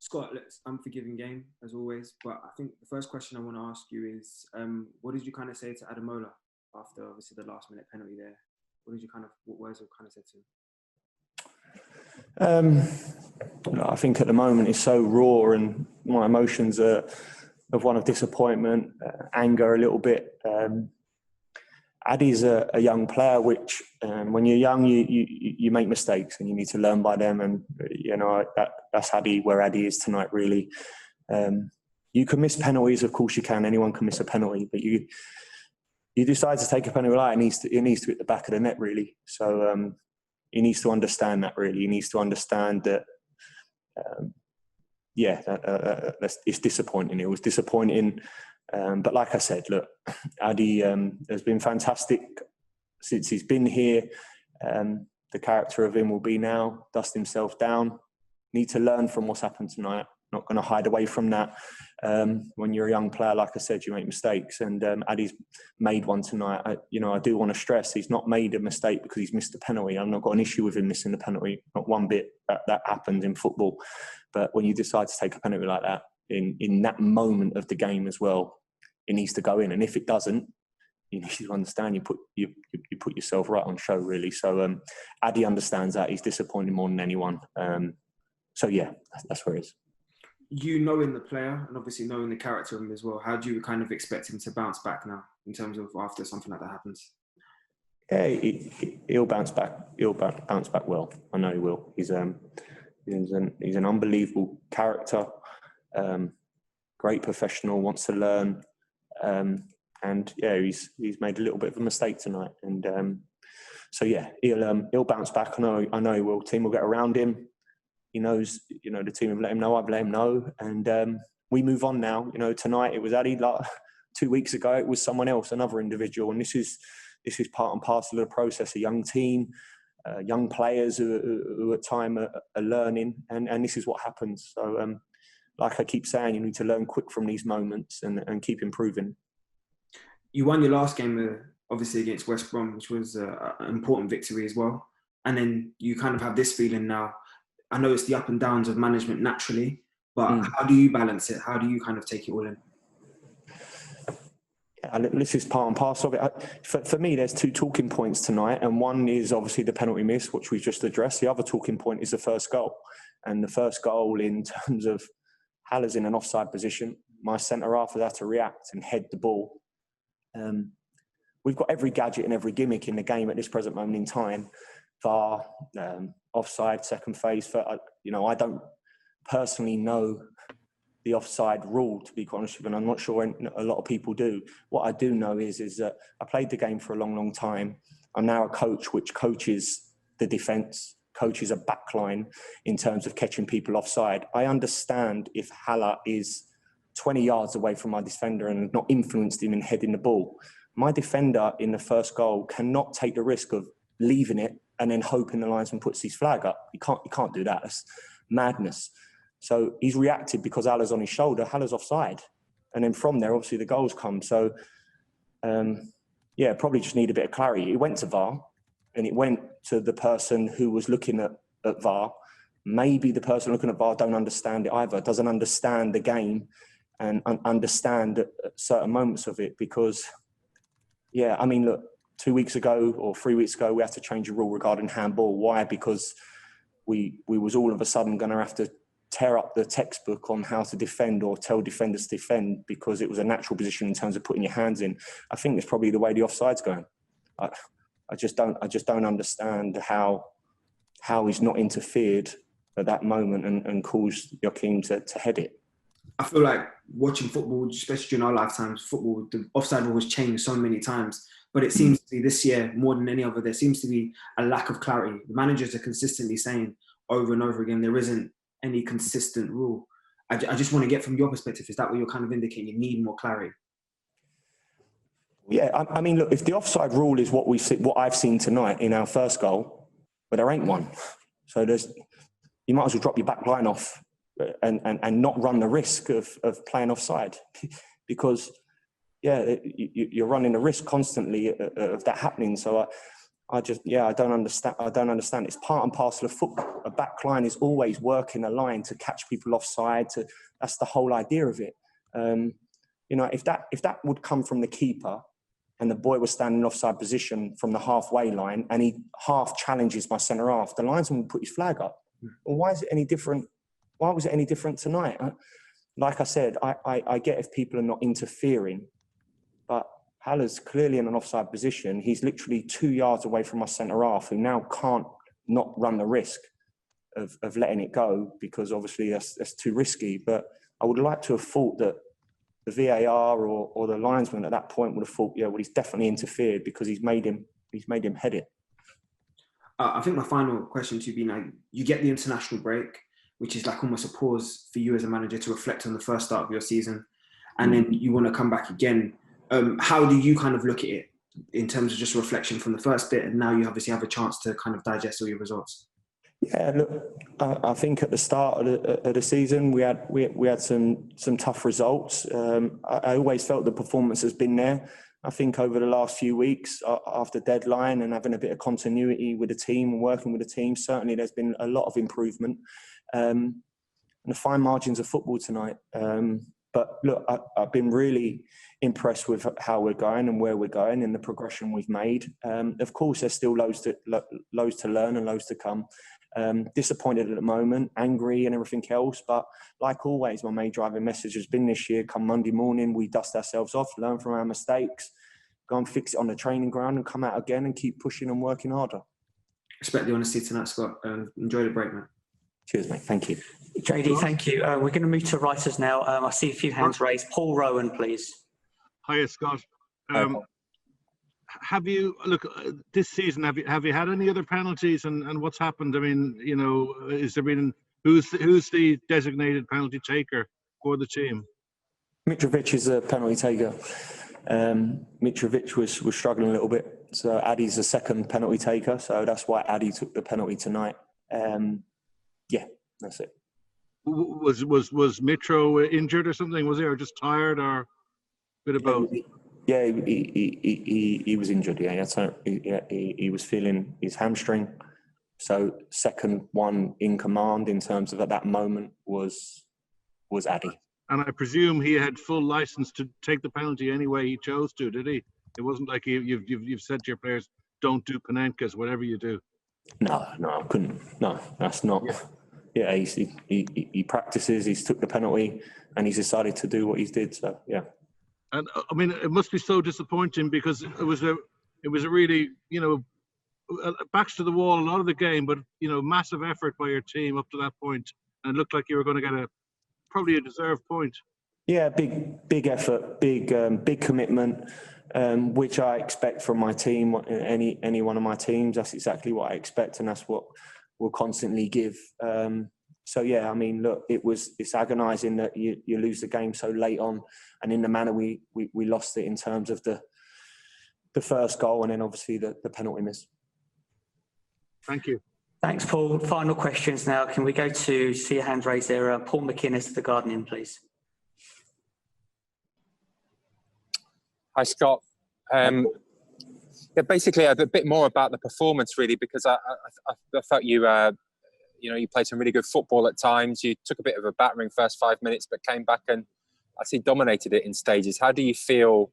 Scott, let's unforgiving game as always. But I think the first question I want to ask you is, what did you kind of say to Ademola after obviously the last minute penalty there? What words you kind of said to him? I think at the moment it's so raw, and my emotions are of one of disappointment, anger a little bit. Addy's a young player, which when you're young, you make mistakes and you need to learn by them. And that's Addy, where Addy is tonight. Really, you can miss penalties, of course you can. Anyone can miss a penalty, but you decide to take a penalty like it needs to hit the back of the net, really. So he needs to understand that. Really, he needs to understand that. It's disappointing. It was disappointing. But like I said, look, Addy has been fantastic since he's been here. The character of him will be now, dust himself down. Need to learn from what's happened tonight. Not going to hide away from that. When you're a young player, like I said, you make mistakes. And Addy's made one tonight. I do want to stress he's not made a mistake because he's missed a penalty. I've not got an issue with him missing the penalty. Not one bit. That happens in football. But when you decide to take a penalty like that, in that moment of the game as well, it needs to go in. And if it doesn't, you need to understand you put yourself right on show, really. So Addy understands that. He's disappointed more than anyone. That's where it is. You knowing the player and obviously knowing the character of him as well, how do you kind of expect him to bounce back now in terms of after something like that happens? Yeah, he'll bounce back. He'll bounce back well. I know he will. He's an unbelievable character. Great professional, wants to learn. He's made a little bit of a mistake tonight. And he'll bounce back. I know he will. Team will get around him. He knows, the team have let him know. I've let him know. And we move on now. Tonight it was Addy. Like 2 weeks ago, it was someone else, another individual. And this is part and parcel of the process. A young team, young players who at time are learning. And this is what happens. So, like I keep saying, you need to learn quick from these moments and keep improving. You won your last game, obviously, against West Brom, which was an important victory as well. And then you kind of have this feeling now. I know it's the up and downs of management naturally, but how do you balance it? How do you kind of take it all in? Yeah, this is part and parcel of it. For me, there's two talking points tonight, and one is obviously the penalty miss, which we just addressed. The other talking point is the first goal. And the first goal in terms of Haller's in an offside position. My centre-half has had to react and head the ball. We've got every gadget and every gimmick in the game at this present moment in time. VAR, offside, second phase. I don't personally know the offside rule, to be quite honest with you, and I'm not sure a lot of people do. What I do know is that I played the game for a long, long time. I'm now a coach which coaches the defence, coaches a backline in terms of catching people offside. I understand if Haller is 20 yards away from my defender and not influenced him in heading the ball. My defender in the first goal cannot take the risk of leaving it and then hoping the linesman puts his flag up. He can't do that. That's madness. So he's reacted because Haller's on his shoulder. Haller's offside. And then from there, obviously, the goals come. So, probably just need a bit of clarity. It went to VAR and it went to the person who was looking at VAR. Maybe the person looking at VAR don't understand it either, doesn't understand the game and understand certain moments of it because, look, 2 weeks ago or 3 weeks ago, we had to change a rule regarding handball. Why? Because we was all of a sudden going to have to tear up the textbook on how to defend or tell defenders to defend because it was a natural position in terms of putting your hands in. I think it's probably the way the offside's going. I just don't understand how he's not interfered at that moment and caused Joachim to head it. I feel like watching football, especially during our lifetimes, football, the offside rule has changed so many times. But it seems to be this year, more than any other, there seems to be a lack of clarity. The managers are consistently saying over and over again, there isn't any consistent rule. I just want to get from your perspective, is that what you're kind of indicating? You need more clarity? Yeah, look, if the offside rule is what I've seen tonight in our first goal, but there ain't one. So you might as well drop your back line off and not run the risk of playing offside because, you're running a risk constantly of that happening. So I don't understand. I don't understand. It's part and parcel of football. A back line is always working a line to catch people offside. That's the whole idea of it. If that would come from the keeper, and the boy was standing offside position from the halfway line, and he half challenges my centre half, the linesman will put his flag up. Well, why is it any different? Why was it any different tonight? Like I said, I get if people are not interfering, but Haller's clearly in an offside position. He's literally 2 yards away from my centre half, who now can't not run the risk of letting it go, because obviously that's too risky. But I would like to have thought that the VAR or the linesman at that point would have thought, yeah, well, he's definitely interfered because he's made him head it. I think my final question to you be now, you get the international break, which is like almost a pause for you as a manager to reflect on the first start of your season, and then you want to come back again. How do you kind of look at it in terms of just reflection from the first bit, and now you obviously have a chance to kind of digest all your results? Yeah, look, I think at the start of the season we had some tough results. I always felt the performance has been there. I think over the last few weeks after deadline and having a bit of continuity with the team and working with the team, certainly there's been a lot of improvement. And the fine margins of football tonight. But look, I've been really impressed with how we're going and where we're going and the progression we've made. Of course, there's still loads to learn and loads to come. Disappointed at the moment, angry and everything else. But like always, my main driving message has been this year, come Monday morning, we dust ourselves off, learn from our mistakes, go and fix it on the training ground and come out again and keep pushing and working harder. Respect the honesty tonight, Scott. Enjoy the break, mate. Cheers, mate. Thank you. JD, thank you. We're going to move to writers now. I see a few hands raised. Paul Rowan, please. Hiya, Scott. Have you this season? Have you had any other penalties, and what's happened? I mean, is there been who's the designated penalty taker for the team? Mitrović is a penalty taker. Mitrović was struggling a little bit, so Addy's the second penalty taker. So that's why Addy took the penalty tonight. Yeah, that's it. Was Mitro injured or something? Was he, or just tired, or a bit of both? Yeah, he was injured. Yeah, he was feeling his hamstring. So second one in command in terms of at that moment was Addy. And I presume he had full license to take the penalty any way he chose to, did he? It wasn't like you've said to your players, don't do Panenkas, whatever you do. No, I couldn't. No, that's not. Yeah, he practices. He's took the penalty, and he's decided to do what he's did. So yeah. And I mean, it must be so disappointing because it was a really backs to the wall a lot of the game, but massive effort by your team up to that point, and it looked like you were going to get probably a deserved point. Yeah, big effort, big commitment, which I expect from my team. Any one of my teams, that's exactly what I expect, and that's what we'll constantly give. So yeah, I mean, look, it's agonising that you lose the game so late on, and in the manner we lost it in terms of the first goal, and then obviously the penalty miss. Thank you. Thanks, Paul. Final questions now. Can we go to see your hands raised there? Paul McInnes, The Guardian, please. Hi, Scott. Yeah, basically a bit more about the performance, really, because I felt you played some really good football at times. You took a bit of a battering first 5 minutes, but came back and dominated it in stages. How do you feel?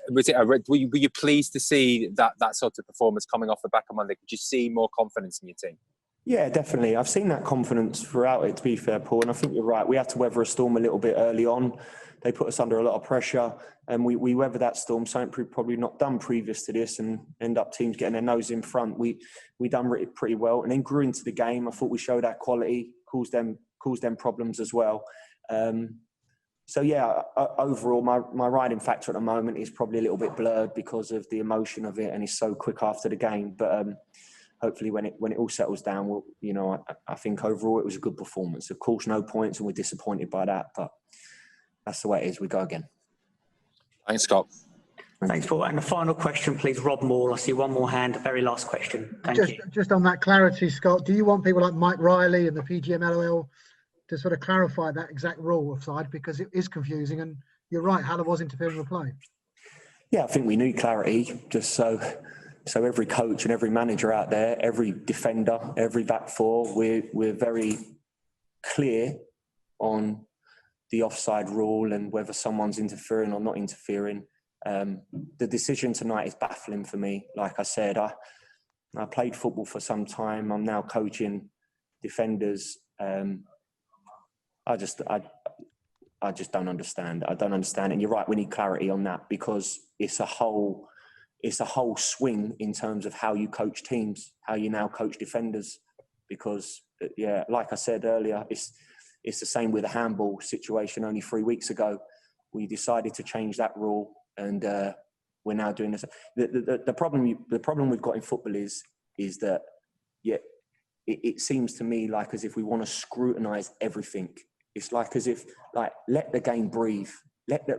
Were you pleased to see that sort of performance coming off the back of Monday? Could you see more confidence in your team? Yeah, definitely. I've seen that confidence throughout it, to be fair, Paul. And I think you're right. We had to weather a storm a little bit early on. They put us under a lot of pressure, and we weathered that storm, something probably not done previous to this, and end up teams getting their nose in front. We done it pretty well, and then grew into the game. I thought we showed our quality, caused them problems as well. So yeah, overall, my riding factor at the moment is probably a little bit blurred because of the emotion of it, and it's so quick after the game. But hopefully, when it all settles down, I think overall it was a good performance. Of course, no points, and we're disappointed by that, but that's the way it is. We go again. Thanks, Scott. Thanks, Paul. And the final question, please, Rob Moore. I see one more hand. The very last question. Thank you. Just on that clarity, Scott, do you want people like Mike Riley and the PGMOL to sort of clarify that exact rule offside, because it is confusing, and you're right, Haller was interfering with play. Yeah, I think we need clarity, just so So every coach and every manager out there, every defender, every back four, we're very clear on the offside rule and whether someone's interfering or not interfering. The decision tonight is baffling for me. Like I said, I played football for some time. I'm now coaching defenders. I just don't understand. I don't understand. And you're right, we need clarity on that, because it's a whole swing in terms of how you coach teams, how you now coach defenders. Because, yeah, like I said earlier, it's the same with the handball situation. Only 3 weeks ago, we decided to change that rule, and we're now doing this. The problem we've got in football is that, yeah, it seems to me like as if we want to scrutinise everything. It's like as if, like, let the game breathe.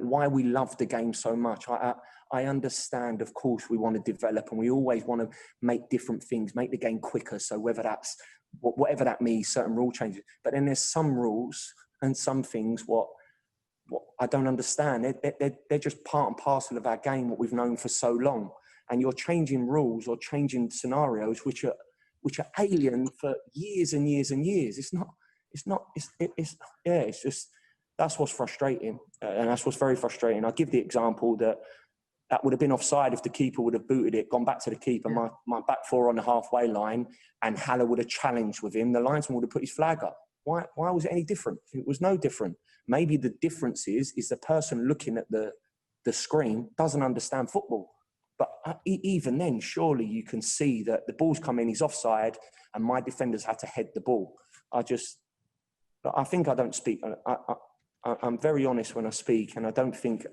Why we love the game so much. I understand, of course, we want to develop and we always want to make different things, make the game quicker. So whether that's, whatever that means, certain rule changes. But then there's some rules and some things what I don't understand. They're just part and parcel of our game, what we've known for so long. And you're changing rules or changing scenarios which are alien for years and years and years. It's just, that's what's frustrating. And that's what's very frustrating. I'll give the example that would have been offside if the keeper would have booted it, gone back to the keeper, my back four on the halfway line, and Haller would have challenged with him. The linesman would have put his flag up. Why was it any different? It was no different. Maybe the difference is the person looking at the screen doesn't understand football. But even then, surely you can see that the ball's come in, he's offside, and my defenders had to head the ball. I think I don't speak. I'm very honest when I speak, and I don't think.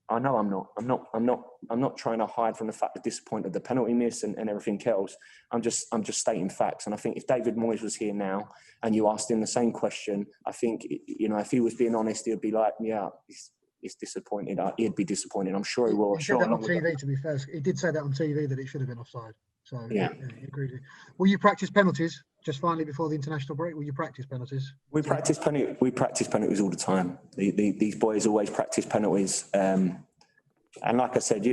I know I'm not. I'm not trying to hide from the fact that disappointed the penalty miss and everything else. I'm just stating facts. And I think if David Moyes was here now and you asked him the same question, I think, you know, if he was being honest, he'd be like, yeah, he's disappointed. He'd be disappointed. I'm sure he will. He said that on TV, to be fair. He did say that on TV that it should have been offside. So yeah, he agreed. Will you practice penalties? Just finally, before the international break, will you practice penalties? We practice penalties all the time. These boys always practice penalties. And like I said,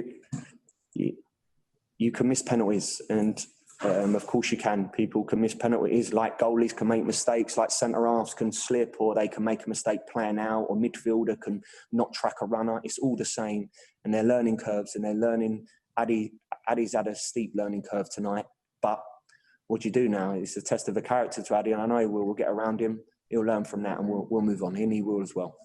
you can miss penalties, and of course you can. People can miss penalties, like goalies can make mistakes, like centre-halves can slip, or they can make a mistake playing out, or midfielder can not track a runner. It's all the same. And they're learning curves, and they're learning. Addy's had a steep learning curve tonight, but what you do now is a test of a character to Addy, and I know we'll get around him. He'll learn from that, and we'll move on, and he will as well.